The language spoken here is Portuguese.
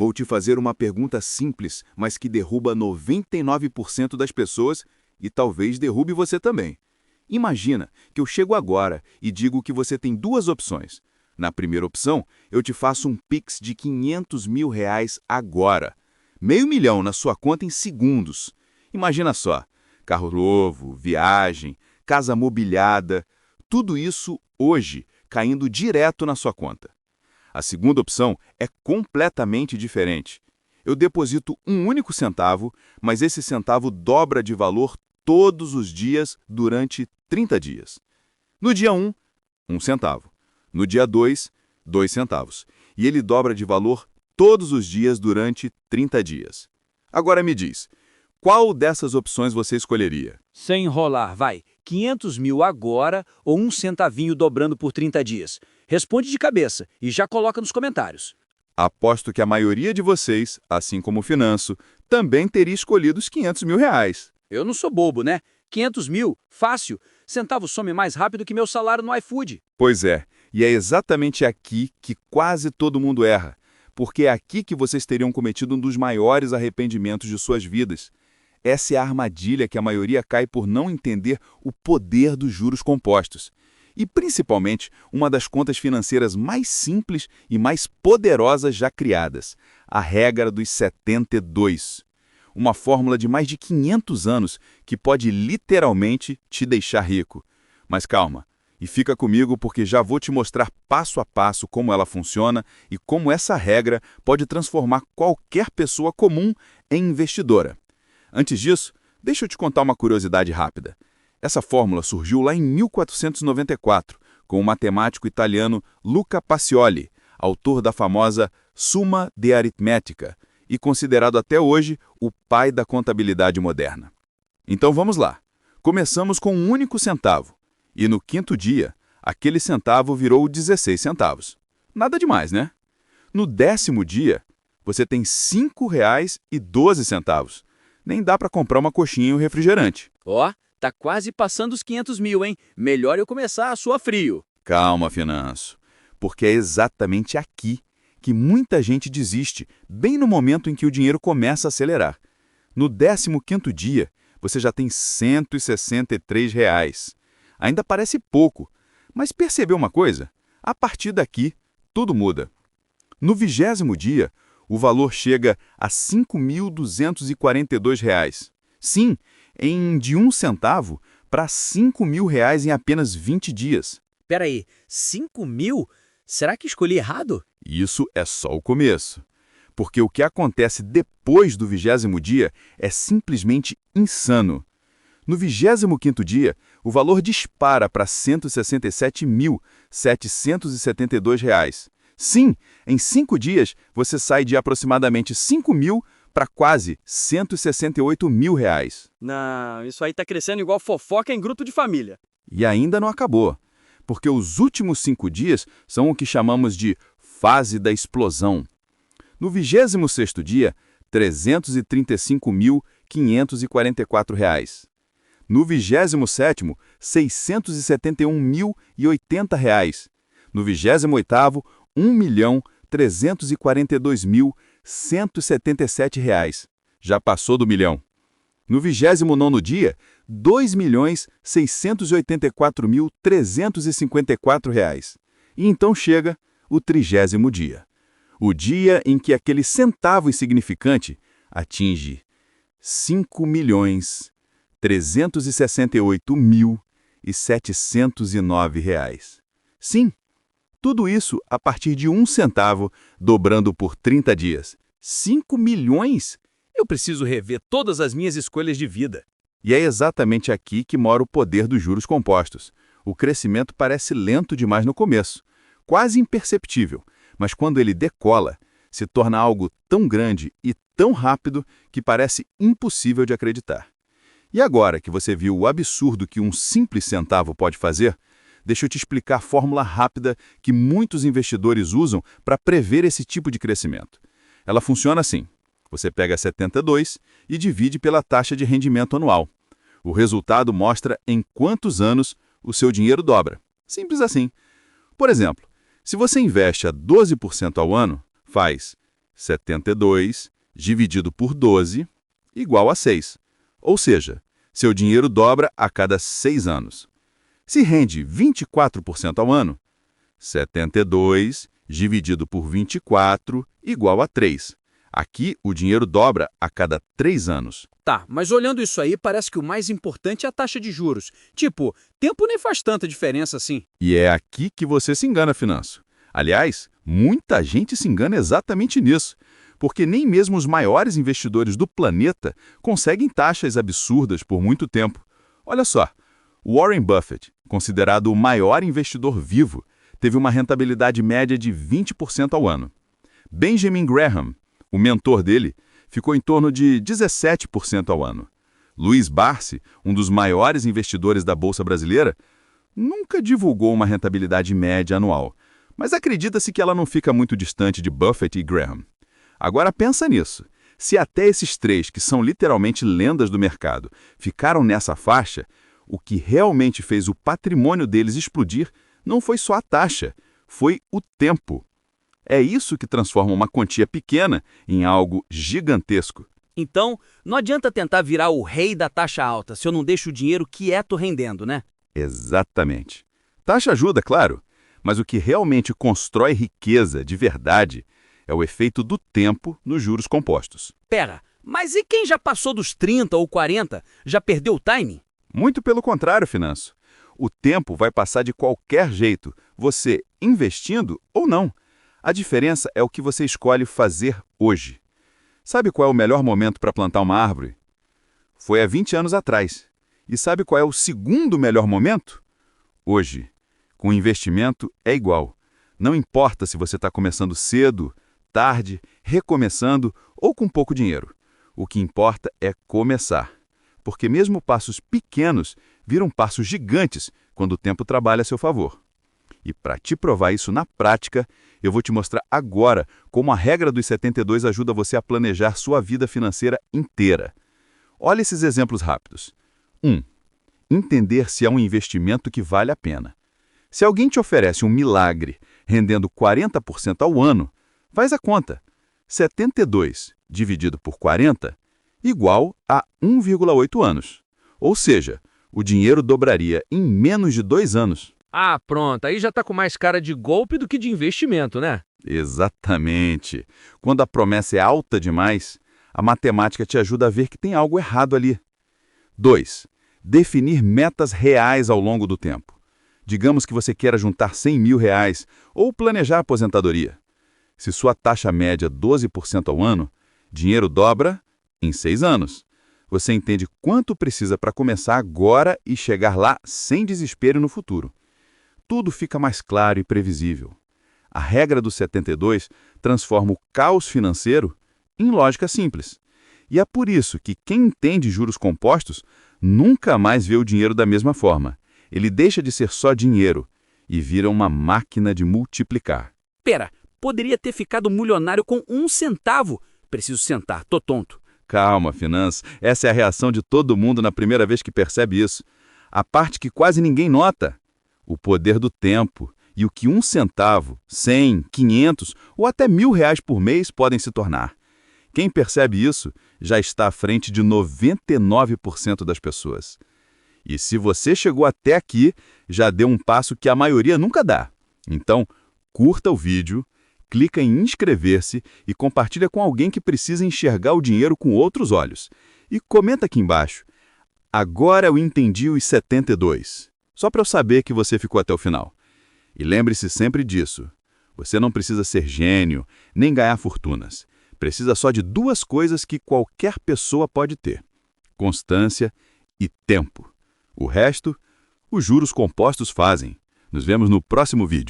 Vou te fazer uma pergunta simples, mas que derruba 99% das pessoas e talvez derrube você também. Imagina que eu chego agora e digo que você tem duas opções. Na primeira opção, eu te faço um Pix de R$ 500 mil agora. R$ 500 mil na sua conta em segundos. Imagina só, carro novo, viagem, casa mobiliada, tudo isso hoje caindo direto na sua conta. A segunda opção é completamente diferente. Eu deposito um único centavo, mas esse centavo dobra de valor todos os dias durante 30 dias. No dia 1, 1 centavo. No dia 2, 2 centavos. E ele dobra de valor todos os dias durante 30 dias. Agora me diz, qual dessas opções você escolheria? Sem enrolar, vai. 500 mil agora ou um centavinho dobrando por 30 dias? Responde de cabeça e já coloca nos comentários. Aposto que a maioria de vocês, assim como o Finanço, também teria escolhido os R$ 500 mil. Eu não sou bobo, né? 500 mil, fácil. Centavo some mais rápido que meu salário no iFood. Pois é, e é exatamente aqui que quase todo mundo erra, porque é aqui que vocês teriam cometido um dos maiores arrependimentos de suas vidas. Essa é a armadilha que a maioria cai por não entender o poder dos juros compostos. E, principalmente, uma das contas financeiras mais simples e mais poderosas já criadas, a regra dos 72. Uma fórmula de mais de 500 anos que pode literalmente te deixar rico. Mas calma, e fica comigo porque já vou te mostrar passo a passo como ela funciona e como essa regra pode transformar qualquer pessoa comum em investidora. Antes disso, deixa eu te contar uma curiosidade rápida. Essa fórmula surgiu lá em 1494, com o matemático italiano Luca Pacioli, autor da famosa Summa de Aritmética, e considerado até hoje o pai da contabilidade moderna. Então vamos lá. Começamos com um único centavo, e no quinto dia, aquele centavo virou 16 centavos. Nada demais, né? No 10º dia, você tem R$ 5,12. Nem dá para comprar uma coxinha e um refrigerante. Ó, tá quase passando os 500 mil, hein? Melhor eu começar a suar frio. Calma, Finanço, porque é exatamente aqui que muita gente desiste, bem no momento em que o dinheiro começa a acelerar. No 15º dia, você já tem R$ 163. Ainda parece pouco, mas percebeu uma coisa? A partir daqui, tudo muda. No 20º dia, o valor chega a R$ 5.242. Sim, de 1 centavo para R$ 5 mil em apenas 20 dias. Peraí, 5 mil? Será que escolhi errado? Isso é só o começo. Porque o que acontece depois do 20º dia é simplesmente insano. No 25º dia, o valor dispara para R$ 167.772. Sim, em 5 dias, você sai de aproximadamente 5 mil para quase R$ 168 mil. Não, isso aí tá crescendo igual fofoca em grupo de família. E ainda não acabou, porque os últimos 5 dias são o que chamamos de fase da explosão. No 26º dia, R$ 335.544. No 27º, R$ 671.080. No 28º, R$ 1.342.177. Já passou do milhão. No 29º dia, R$ 2.684.354. E então chega o 30º dia. O dia em que aquele centavo insignificante atinge R$ 5.368.709. Sim, tudo isso a partir de 1 centavo, dobrando por 30 dias. 5 milhões? Eu preciso rever todas as minhas escolhas de vida. E é exatamente aqui que mora o poder dos juros compostos. O crescimento parece lento demais no começo, quase imperceptível, mas quando ele decola, se torna algo tão grande e tão rápido que parece impossível de acreditar. E agora que você viu o absurdo que um simples centavo pode fazer, deixa eu te explicar a fórmula rápida que muitos investidores usam para prever esse tipo de crescimento. Ela funciona assim. Você pega 72 e divide pela taxa de rendimento anual. O resultado mostra em quantos anos o seu dinheiro dobra. Simples assim. Por exemplo, se você investe a 12% ao ano, faz 72 dividido por 12 igual a 6. Ou seja, seu dinheiro dobra a cada 6 anos. Se rende 24% ao ano, 72 dividido por 24 igual a 3. Aqui, o dinheiro dobra a cada 3 anos. Tá, mas olhando isso aí, parece que o mais importante é a taxa de juros. Tipo, tempo nem faz tanta diferença assim. E é aqui que você se engana, Finanço. Aliás, muita gente se engana exatamente nisso, porque nem mesmo os maiores investidores do planeta conseguem taxas absurdas por muito tempo. Olha só, Warren Buffett, considerado o maior investidor vivo, teve uma rentabilidade média de 20% ao ano. Benjamin Graham, o mentor dele, ficou em torno de 17% ao ano. Luiz Barsi, um dos maiores investidores da Bolsa Brasileira, nunca divulgou uma rentabilidade média anual, mas acredita-se que ela não fica muito distante de Buffett e Graham. Agora pensa nisso. Se até esses três, que são literalmente lendas do mercado, ficaram nessa faixa, o que realmente fez o patrimônio deles explodir não foi só a taxa, foi o tempo. É isso que transforma uma quantia pequena em algo gigantesco. Então, não adianta tentar virar o rei da taxa alta se eu não deixo o dinheiro quieto rendendo, né? Exatamente. Taxa ajuda, claro, mas o que realmente constrói riqueza de verdade é o efeito do tempo nos juros compostos. Pera, mas e quem já passou dos 30 ou 40? Já perdeu o timing? Muito pelo contrário, Finanço. O tempo vai passar de qualquer jeito, você investindo ou não. A diferença é o que você escolhe fazer hoje. Sabe qual é o melhor momento para plantar uma árvore? Foi há 20 anos atrás. E sabe qual é o segundo melhor momento? Hoje. Com investimento é igual. Não importa se você está começando cedo, tarde, recomeçando ou com pouco dinheiro. O que importa é começar. Porque mesmo passos pequenos viram passos gigantes quando o tempo trabalha a seu favor. E para te provar isso na prática, eu vou te mostrar agora como a regra dos 72 ajuda você a planejar sua vida financeira inteira. Olha esses exemplos rápidos. 1. Entender se é um investimento que vale a pena. Se alguém te oferece um milagre rendendo 40% ao ano, faz a conta. 72 dividido por 40 igual a 1,8 anos. Ou seja, o dinheiro dobraria em menos de 2 anos. Ah, pronto, aí já tá com mais cara de golpe do que de investimento, né? Exatamente. Quando a promessa é alta demais, a matemática te ajuda a ver que tem algo errado ali. 2. Definir metas reais ao longo do tempo. Digamos que você queira juntar 100 mil reais ou planejar a aposentadoria. Se sua taxa média é 12% ao ano, dinheiro dobra em 6 anos. Você entende quanto precisa para começar agora e chegar lá sem desespero no futuro. Tudo fica mais claro e previsível. A regra dos 72 transforma o caos financeiro em lógica simples. E é por isso que quem entende juros compostos nunca mais vê o dinheiro da mesma forma. Ele deixa de ser só dinheiro e vira uma máquina de multiplicar. Pera, poderia ter ficado milionário com 1 centavo. Preciso sentar, tô tonto. Calma, Finanças. Essa é a reação de todo mundo na primeira vez que percebe isso. A parte que quase ninguém nota. O poder do tempo e o que 1 centavo, 100, 500 ou até R$ 1.000 por mês podem se tornar. Quem percebe isso já está à frente de 99% das pessoas. E se você chegou até aqui, já deu um passo que a maioria nunca dá. Então, curta o vídeo, clica em inscrever-se e compartilha com alguém que precisa enxergar o dinheiro com outros olhos. E comenta aqui embaixo. Agora eu entendi os 72. Só para eu saber que você ficou até o final. E lembre-se sempre disso. Você não precisa ser gênio, nem ganhar fortunas. Precisa só de 2 coisas que qualquer pessoa pode ter: constância e tempo. O resto, os juros compostos fazem. Nos vemos no próximo vídeo.